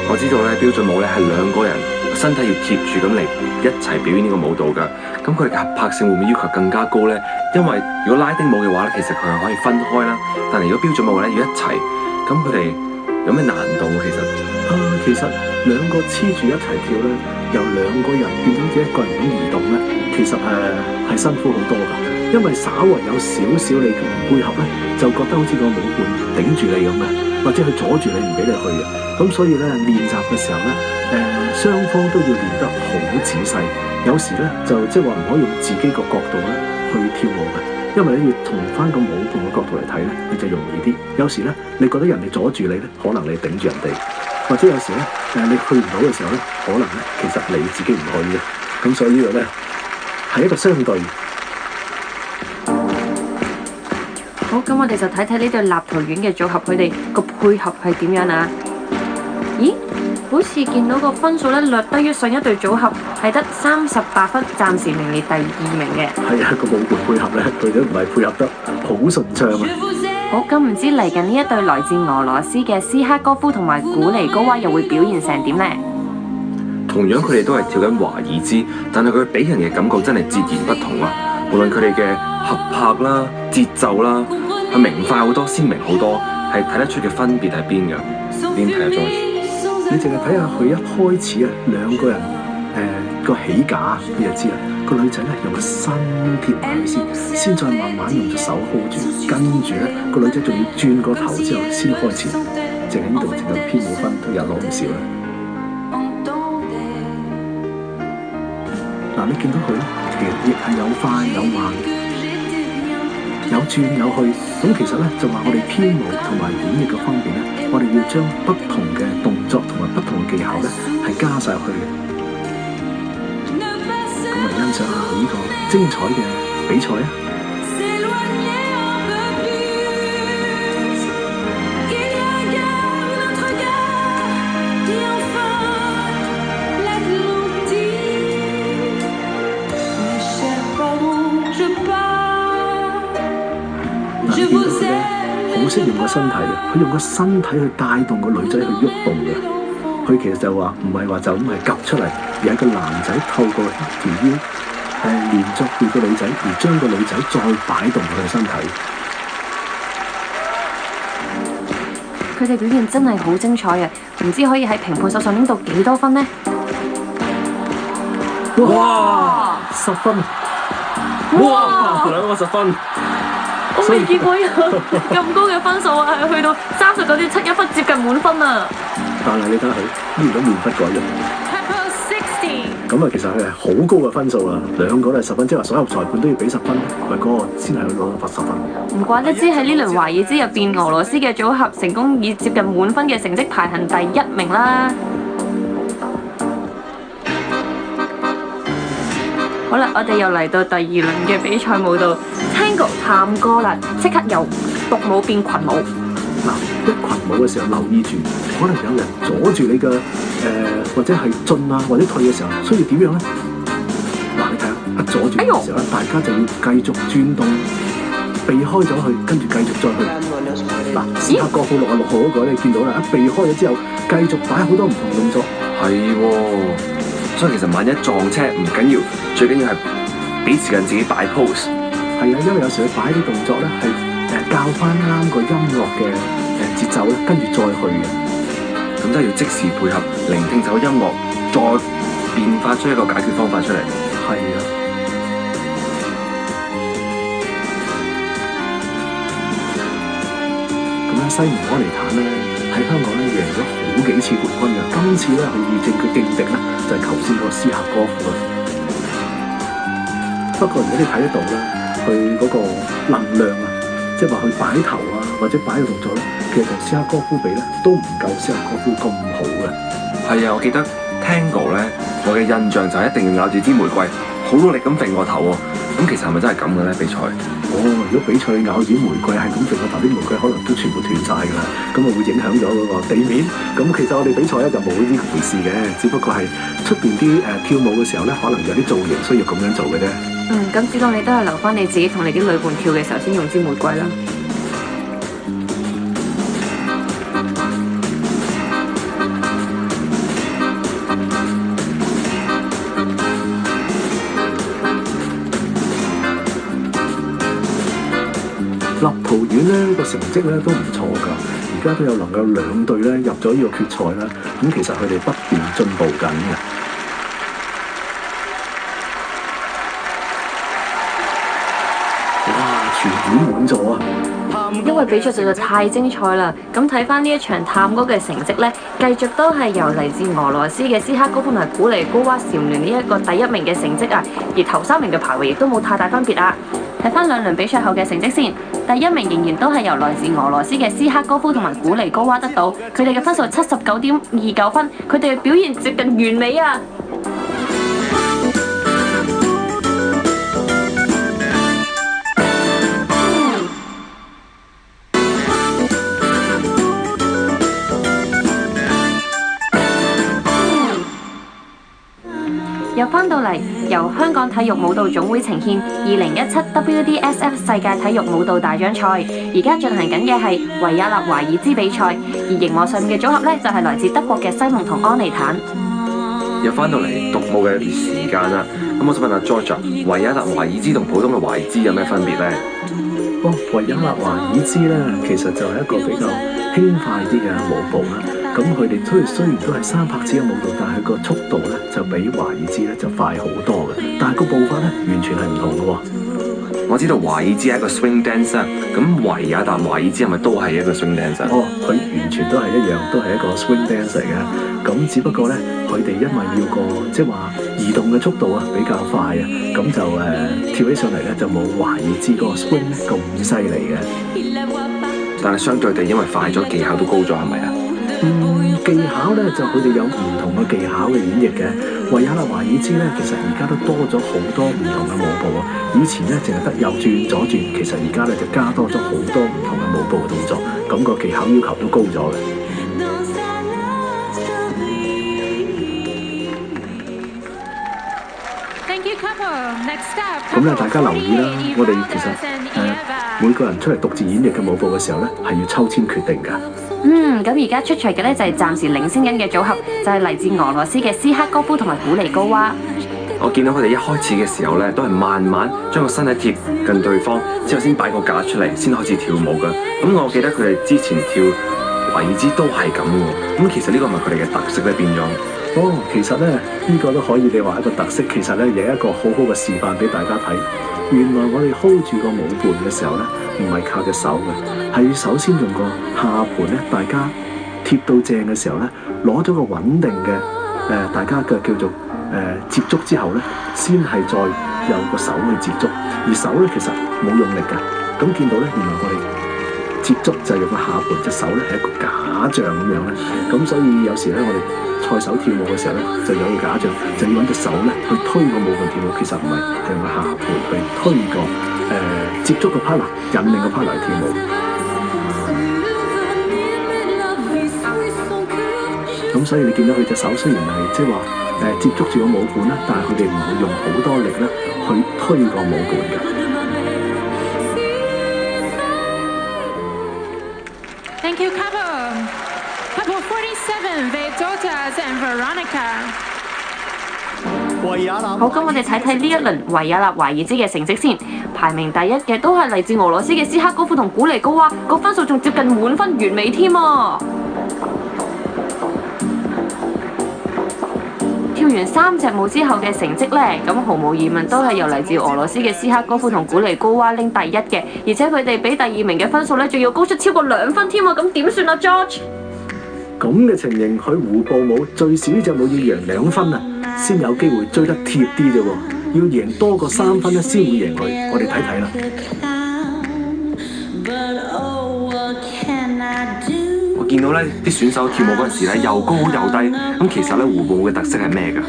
我知道咧標準舞咧係2個人身體要貼住咁嚟一齊表演呢個舞蹈㗎。咁佢哋嘅合拍性會唔會要求更加高呢？因為如果拉丁舞嘅話咧，其實佢係可以分開啦。但係如果標準舞咧要一齊，咁佢哋有咩難度其實？其實2個黐住一齊跳咧，由2個人變咗好似1個人咁移動咧，其實係辛苦好多㗎。因為稍為有少少你唔配合咧，就覺得好似個舞伴頂住你咁嘅，或者佢阻住你唔俾你去嘅。咁所以咧練習嘅時候咧，雙方都要練得好仔細。有時咧就即係話唔可以用自己個角度咧去跳舞嘅，因為你要同翻個舞伴嘅角度嚟睇咧，你就容易啲。有時咧你覺得人哋阻住你咧，可能你頂住人哋，或者有時咧你去唔到嘅時候咧，可能咧其實你自己唔去嘅。咁所以呢個咧係一個相對。好，咁我哋就睇睇呢對立陶宛嘅組合，佢哋個配合係點樣啊？咦，好似見到個分數咧略低於上一隊組合，係得38分，暫時名列第2名嘅。係啊，個舞伴配合咧，佢都唔係配合得好順暢啊。好，咁唔知嚟緊呢一對來自俄羅斯嘅斯克戈夫同埋古尼高娃又會表現成點呢？同樣佢哋都係跳緊華爾茲，但係佢俾人嘅感覺真係截然不同啊！無論佢哋嘅合拍啦、節奏啦，係明快好多、鮮明好多，係睇得出嘅分別喺邊㗎？點睇啊 George？你淨係睇下佢一開始啊，2個人個起架，你就知啦。個女仔咧用個身貼埋佢先再慢慢用隻手 hold 住，跟住咧個女仔仲要轉個頭之後先開始。淨係呢度淨係編舞分都有攞唔少啦。嗱，你見到佢咧，其實亦係有快有慢，有轉有去。咁其實咧就話我哋編舞同埋演繹嘅方面咧，我哋要將不同嘅動作同埋不同嘅技巧咧係加晒入去嘅。咁嚟欣賞下呢個精彩嘅比賽啊！好識用個身體嘅，佢用個身體去帶動個女仔去喐動嘅。佢其實就話唔係話就咁係夾出嚟，而係個男仔透過條腰連續住個女仔，而將個女仔再擺動佢嘅身體。佢哋表現真係好精彩嘅，唔知可以喺評判手上拎到幾多分呢？哇！10分！哇！2個10分。我未見過有咁高嘅分數啊，係去到39.71分，接近滿分啊！但係你睇下佢依然都面不改容。咁啊，其實佢係好高嘅分數啊，兩個都係10分，即係話所有裁判都要俾10分，咪嗰個先係攞到80分。唔怪得知喺呢輪華爾茲入邊，俄羅斯嘅組合成功以接近滿分嘅成績排行第1名啦。好啦，我哋又嚟到第2輪嘅比賽舞蹈 Tango 探歌啦，即刻由獨舞變群舞。嗱，一群舞嘅時候留意住，可能有人阻住你嘅或者係進啊或者退嘅時候，需要點樣咧？嗱，你睇下，一阻住嘅時候咧，大家就要繼續轉動，避開咗佢，跟住繼續再去。嗱，斯克戈夫66號嗰個你見到啦，一避開咗之後，繼續擺好多唔同動作。係喎。所以其實萬一撞車唔緊要，最緊要係俾時間自己擺 pose。係啊，因為有時佢擺啲動作咧係教翻啱個音樂嘅節奏咧，跟住再去嘅。咁真係要即時配合，聆聽首音樂，再變化出一個解決方法出嚟。係啊。咁咧，西蒙安尼坦咧喺香港咧贏咗好幾次冠軍嘅，今次咧佢遇正佢勁敵咧就係頭先個斯克戈夫啦。不過如果你睇得到咧，佢嗰個能量啊，即係話佢擺頭啊或者擺嘅動作咧，其實同斯克戈夫比咧都唔夠斯克戈夫咁好嘅。係啊，我記得 Tango 咧，我嘅印象就係一定要咬住支玫瑰，好努力咁揈個頭喎。咁其實係咪真係咁嘅咧？比賽？如果比賽咬住玫瑰係咁揈個頭，啲玫瑰可能都全部斷晒㗎啦，咁啊會影響咗嗰個地面。咁其實我哋比賽咧就冇呢回事嘅，只不過係出邊啲跳舞嘅時候咧，可能有啲造型需要咁樣做嘅啫。咁知道你都係留翻你自己同你啲女伴跳嘅時候先用支玫瑰啦。立陶宛咧個成績咧都唔錯㗎，而家都有能夠2隊咧入咗呢個決賽啦。咁其實佢哋不斷進步緊嘅。哇！全院滿座啊！因為比賽實在太精彩啦，咁睇翻呢一場探戈嘅成績呢，繼續都係由嚟自俄羅斯嘅斯克戈夫同埋古尼高娃蟬聯呢一個第1名嘅成績啊，而頭3名嘅排位亦都冇太大分別啊。睇翻2輪比賽後嘅成績先，第1名仍然都係由來自俄羅斯嘅斯克戈夫同埋古尼高娃得到，佢哋嘅分數79.29分，佢哋嘅表現接近完美啊！又翻到嚟，由香港體育舞蹈總會呈獻2017 WDSF 世界體育舞蹈大獎賽，而家進行緊嘅係維也納華爾茲比賽，而熒幕上面嘅組合呢，就係來自德國嘅西蒙同安妮坦。又翻到嚟獨舞嘅時間啦，咁我想問下 George， 維也納華爾茲同普通嘅華爾茲有咩分別呢？維也納華爾茲咧，其實就係一個比較輕快啲嘅舞步啦。咁佢哋雖然都係3拍子嘅舞蹈，但係個速度咧就比華爾茲咧就快好多嘅。但係個步伐咧完全係唔同嘅喎。我知道華爾茲係一個 swing dancer，咁維也納華爾茲係咪都係一個 swing dancer？哦，佢完全都係一樣，都係一個 swing dance 嚟嘅。咁只不過咧，佢哋因為要個即係話移動嘅速度啊比較快啊，咁就跳起上嚟咧就冇華爾茲嗰個 swing 咧咁犀利嘅。但係相對地，因為快咗，技巧都高咗，係咪啊？技巧咧就佢哋有唔同嘅技巧嘅演繹嘅。維也納華爾茲咧，其實而家都多咗好多唔同嘅舞步啊！以前咧淨係得右轉左轉，其實而家咧就加多咗好多唔同嘅舞步嘅動作，咁個技巧要求都高咗嘅。咁咧，大家留意啦，我哋其實每個人出嚟獨自演繹嘅舞步嘅時候咧，係要抽籤決定㗎。咁而家出場嘅咧就係暫時領先緊嘅組合，就係嚟自俄羅斯嘅斯克哥夫同埋古尼高娃。我見到佢哋一開始嘅時候咧，都係慢慢將個身體貼近對方，之後先擺個架出嚟，先開始跳舞㗎。咁我記得佢哋之前跳華爾茲都係咁嘅。咁其實呢個係咪佢哋嘅特色咧變咗？哦，其實咧呢個都可以你話一個特色，其實咧有一個好好嘅示範俾大家睇。原來我哋 hold 住個舞伴嘅時候咧，唔係靠隻手嘅，係首先用個下盤咧，大家貼到正嘅時候咧，攞咗個穩定嘅大家嘅叫做接觸之後咧，先係再有個手去接觸，而手咧其實冇用力㗎。咁見到咧，原來我哋接觸就係用個下盤，隻手咧係一個假象咁樣咧。咁所以有時咧，我哋賽手跳舞嘅時候咧，就有個假象，就要揾隻手咧去推個舞伴跳舞。其實唔係，係用個下盤去推個接觸個 partner， 引領個 partner 去跳舞。咁所以你見到佢隻手雖然係即係話接觸住個舞伴啦，但係佢哋唔會用好多力咧去推個舞伴嘅。Thank you, couple. Couple 47, Vedotas and Veronica. 維也納好，咁我哋睇睇呢一輪維也納華爾茲嘅成績先。排名第一嘅都係嚟自俄羅斯嘅斯克哥夫同古尼高娃，個分數仲接近滿分完美添啊！跳完3隻舞之後嘅成績呢，咁毫無疑問都係由嚟自俄羅斯嘅斯克哥夫同古尼高娃拎第一嘅，而且佢哋比第2名嘅分數呢，仲要高出超過2分添啊！咁點算啊 ，George？ 咁嘅情形，佢胡步舞最少呢隻舞要贏2分啊，先有機會追得貼啲啫喎。要贏多過3分咧，先會贏佢。我哋睇睇啦。我見到咧啲選手跳舞嗰陣時咧又高又低，咁其實咧胡步舞嘅特色係咩㗎？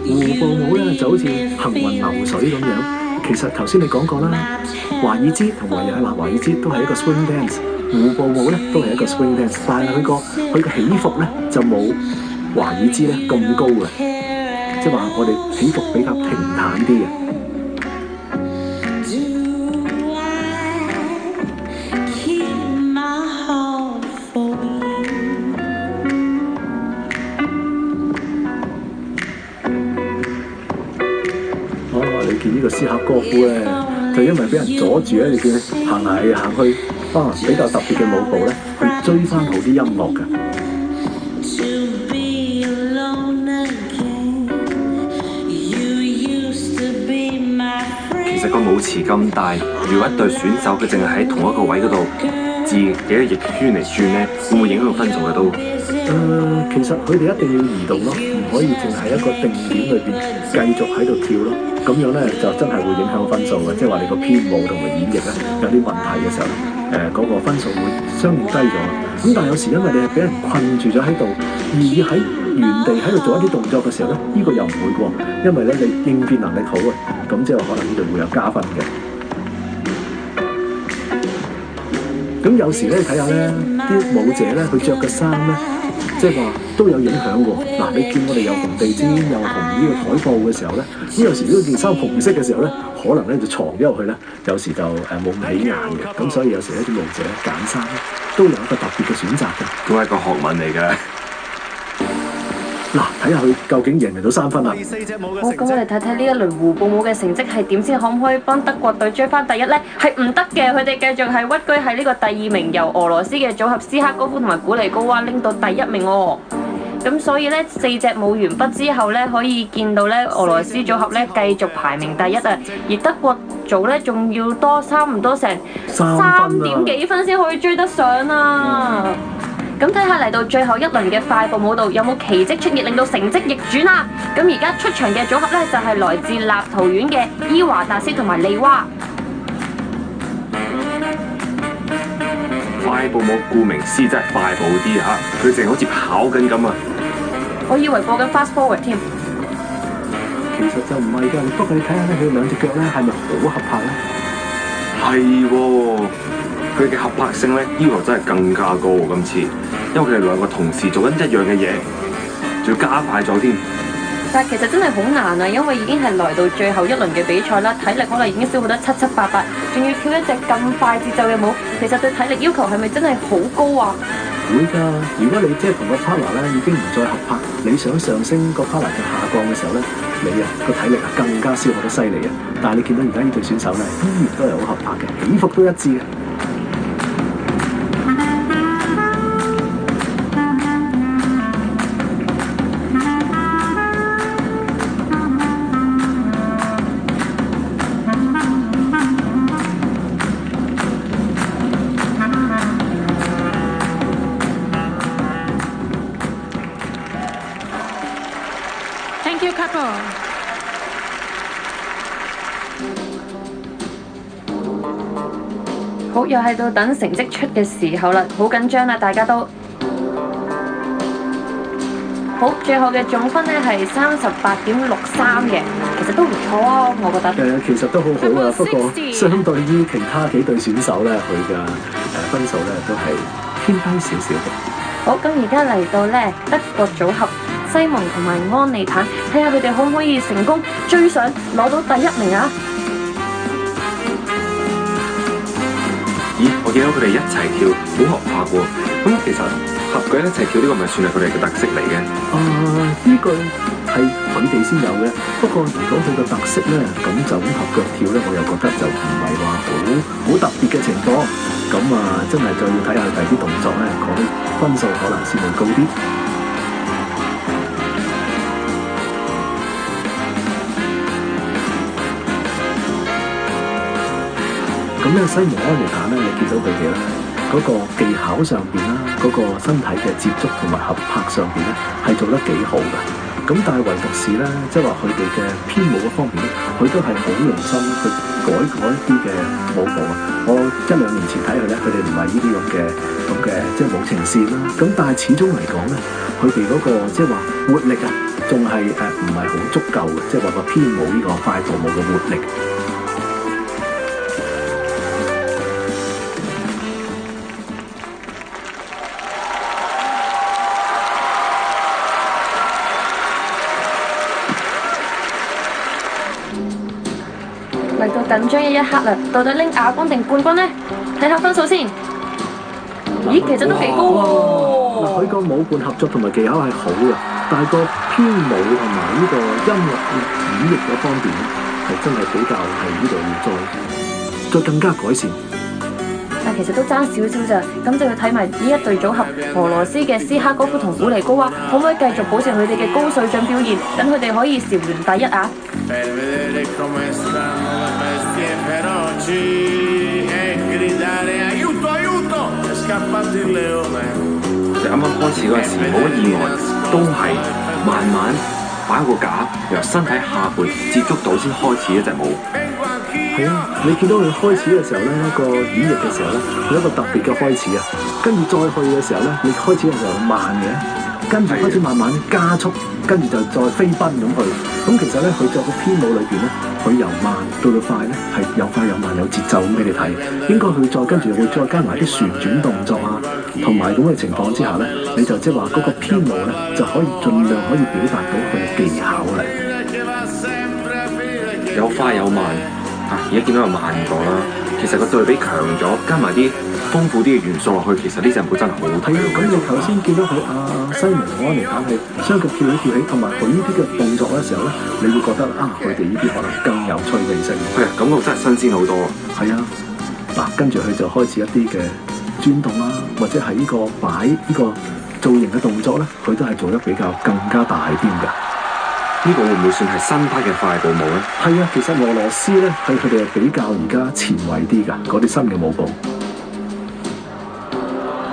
胡步舞咧就好似行雲流水咁樣。其實頭先你講過啦，華爾茲同維也納華爾茲都係一個 swing dance， 胡步舞咧都係一個 swing dance， 但係佢個起伏咧就冇華爾茲咧咁高嘅，即係話我哋起伏比較平坦啲嘅。你見呢個斯克哥夫咧，就因為俾人阻住咧，你見佢行嚟行去，比較特別嘅舞步咧，去追翻好啲音樂㗎。其實個舞池咁大，如果一隊選手佢淨係喺同一個位嗰度自己嘅翼圈嚟轉咧，會唔會影響個分數嘅都？其實佢哋一定要移動咯，唔可以淨係一個定點裏邊繼續喺度跳咯。咁樣咧就真係會影響分數嘅，即係話你個編舞同埋演繹咧有啲問題嘅時候咧，嗰個分數會相應低咗。咁但係有時因為你係俾人困住咗喺度，而喺原地喺度做一啲動作嘅時候咧，呢個又唔會喎，因為咧你應變能力好啊，咁即係可能呢度會有加分嘅。咁有時咧睇下咧啲舞者咧佢着嘅衫咧，即係話都有影響喎。嗱，你見我哋有紅地氈，有紅呢個台布嘅時候咧，咁有時呢件衫紅色嘅時候咧，可能咧就藏咗入去咧，有時就冇咁起眼嘅。咁所以有時咧啲舞者揀衫咧都有一個特別嘅選擇嘅，都係一個學問嚟嘅。嗱，睇下佢究竟贏唔贏到3分啊！好，咁我哋睇睇呢一輪胡步舞嘅成績係點先，可唔可以幫德國隊追翻第一呢？係唔得嘅，佢哋繼續係屈居喺呢個第2名，由俄羅斯嘅組合斯克哥夫同埋古尼高娃拎到第1名喎。咁所以咧4隻舞完畢之後咧，可以見到咧俄羅斯組合咧繼續排名第一啊，而德國組咧仲要多差唔多成3點幾分先可以追得上啊！咁睇下嚟到最後一輪嘅快步舞蹈有冇奇蹟出現，令到成績逆轉啊！咁而家出場嘅組合咧就係來自立陶宛嘅伊華達斯同埋利娃。快步舞顧名思義真係快步啲嚇，佢淨好似跑緊咁啊！我以為播緊 fast forward 添。其實就唔係㗎，不過你睇下咧，佢兩隻腳咧係咪好合拍咧？係喎，佢嘅合拍性咧要求真係更加高喎今次，因為佢哋兩個同時做緊一樣嘅嘢，仲要加快咗添。但係其實真係好難啊，因為已經係來到最後一輪嘅比賽啦，體力可能已經消耗得七七八八，仲要跳一隻咁快節奏嘅舞，其實對體力要求係咪真係好高啊？會㗎，如果你即係同個 partner 咧已經唔再合拍，你想上升個 partner 嘅下降嘅時候咧，你個體力更加消耗得犀利啊！但係你見到而家呢對選手咧，依然都係好合拍嘅，起伏都一致嘅。Thank you, couple. 好，又係到等成績出嘅時候啦，好緊張啦，大家都好。最後嘅總分咧係38.63嘅，其實都唔錯啊，我覺得。其實都好好啊，不過相對於其他幾隊選手咧，佢嘅分數咧都係偏低少少嘅。好，咁而家嚟到咧德國組合西蒙同埋安利坦，睇下佢哋可唔可以成功追上攞到第一名啊！咦，我見到佢哋一齊跳，好合拍喎。咁其實合腳一齊跳呢個咪算係佢哋嘅特色嚟嘅？呢個係佢哋先有嘅。不過如果佢個特色咧，咁就咁合腳跳咧，我又覺得就唔係話好特別嘅情況。咁真係再要睇下第啲動作咧，佢分數可能先會高啲。咁咧西蒙安尼坦咧，你見到佢哋咧嗰個技巧上邊啦，嗰個身體嘅接觸同埋合拍上邊咧係做得幾好㗎。咁但係唯獨是咧，即係話佢哋嘅編舞嗰方面咧，佢都係好用心去改一啲嘅舞步啊。我1-2年前睇佢咧，佢哋唔係呢啲咁嘅即係舞程線啦。咁但係始終嚟講咧，佢哋嗰個即係話活力啊，仲係唔係好足夠嘅，即係話個編舞呢個快步舞嘅活力。嚟到緊張嘅一刻啦，到底拎亞軍定冠軍呢？睇下分數先。咦，其實都幾高喎。佢個舞伴合作同埋技巧係好嘅，但係個編舞同埋呢個音樂演繹嗰方面咧，係真係比較係呢度要再更加改善。但其實都爭少少咋，咁就要睇埋呢一對組合俄羅斯嘅斯哈高夫同古尼高娃，可唔可以繼續保持佢哋嘅高水準表現，等佢哋可以韶聯第一啊！你啱啱開始嗰陣時冇乜意外，都係慢慢擺個架，由身體下背接觸到先開始一隻舞。係啊，你見到佢開始嘅時候咧，個演繹嘅時候咧，有一個特別嘅開始啊。跟住再去嘅時候咧，你開始嘅時候慢嘅，跟住開始慢慢加速，跟住就再飛奔咁去。咁其實咧，佢作個編舞裏邊咧，佢由慢到快咧，係有快有慢有節奏咁俾你睇。應該佢再跟住會再加埋啲旋轉動作啊，同埋咁嘅情況之下咧，你就即係話嗰個編舞咧，就可以盡量可以表達到佢嘅技巧嚟。有快有慢。而家見到又慢咗啦，其實個對比強咗，加埋啲豐富啲嘅元素落去，其實呢隻舞真係好睇。係啊，咁你頭先見到佢西蒙同安尼坦係雙腳跳起跳起，同埋佢呢啲嘅動作嘅時候咧，你會覺得佢哋呢啲可能更有趣味性。係啊，感覺真係新鮮好多。係啊，跟住佢就開始一啲嘅轉動啦，或者係呢個擺呢個造型嘅動作咧，佢都係做得比較更加大添㗎。呢個會唔會算係新派嘅快步舞咧？係啊，其實俄羅斯咧係佢哋比較而家前衛啲㗎，嗰啲新嘅舞步。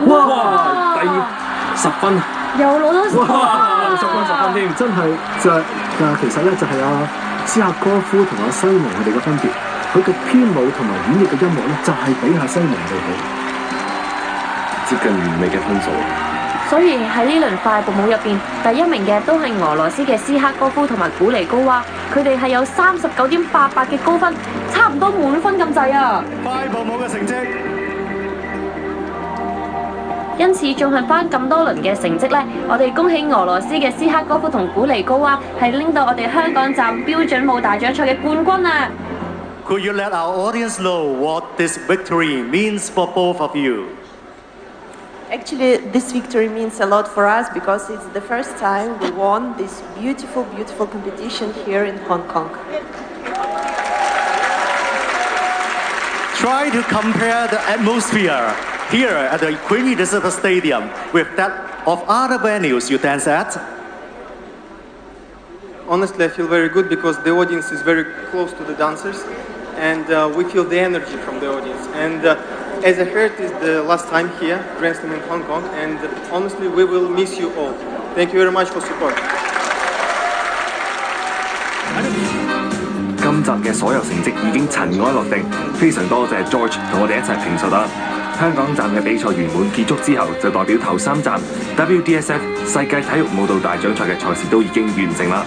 哇！第10分，又攞到10分，哇！10分添，真係其實咧就係斯克哥夫同西蒙佢哋嘅分別。佢嘅編舞同埋演繹嘅音樂咧，就係比西蒙哋好，接近完美嘅分數。所以喺呢輪快步舞入邊，第一名嘅都係俄羅斯嘅斯克哥夫同埋古尼高娃，佢哋係有39.88嘅高分，差唔多滿分咁滯啊！快步舞嘅成績。因此綜合翻咁多輪嘅成績呢，我哋恭喜俄羅斯嘅斯克哥夫同古尼高娃係拎到我哋香港站標準舞大獎賽嘅冠軍啊！ Could you let our audience know what this victory means for both of you? Actually, this victory means a lot for us because it's the first time we won this beautiful, beautiful competition here in Hong Kong. Try to compare the atmosphere here at the Queen Elizabeth Stadium with that of other venues you dance at. Honestly, I feel very good because the audience is very close to the dancers and we feel the energy from the audience. And as I heard, it's the last time here, Grand Slam in Hong Kong, and honestly, we will miss you all. Thank you very much for support. 今集嘅所有成績已經塵埃落定，非常多謝 George 同我哋一齊評述啦。香港站嘅比賽圓滿結束之後，就代表頭3站 WDSF 世界體育舞蹈大獎賽嘅賽事都已經完成啦。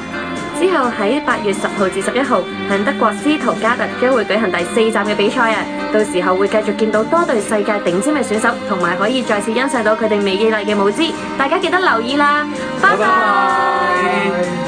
之後喺8月10號至11號，喺德國斯圖加特將會舉行第4站嘅比賽啊！到時候會繼續見到多隊世界頂尖嘅選手，同埋可以再次欣賞到佢哋美麗嘅舞姿，大家記得留意啦！拜拜。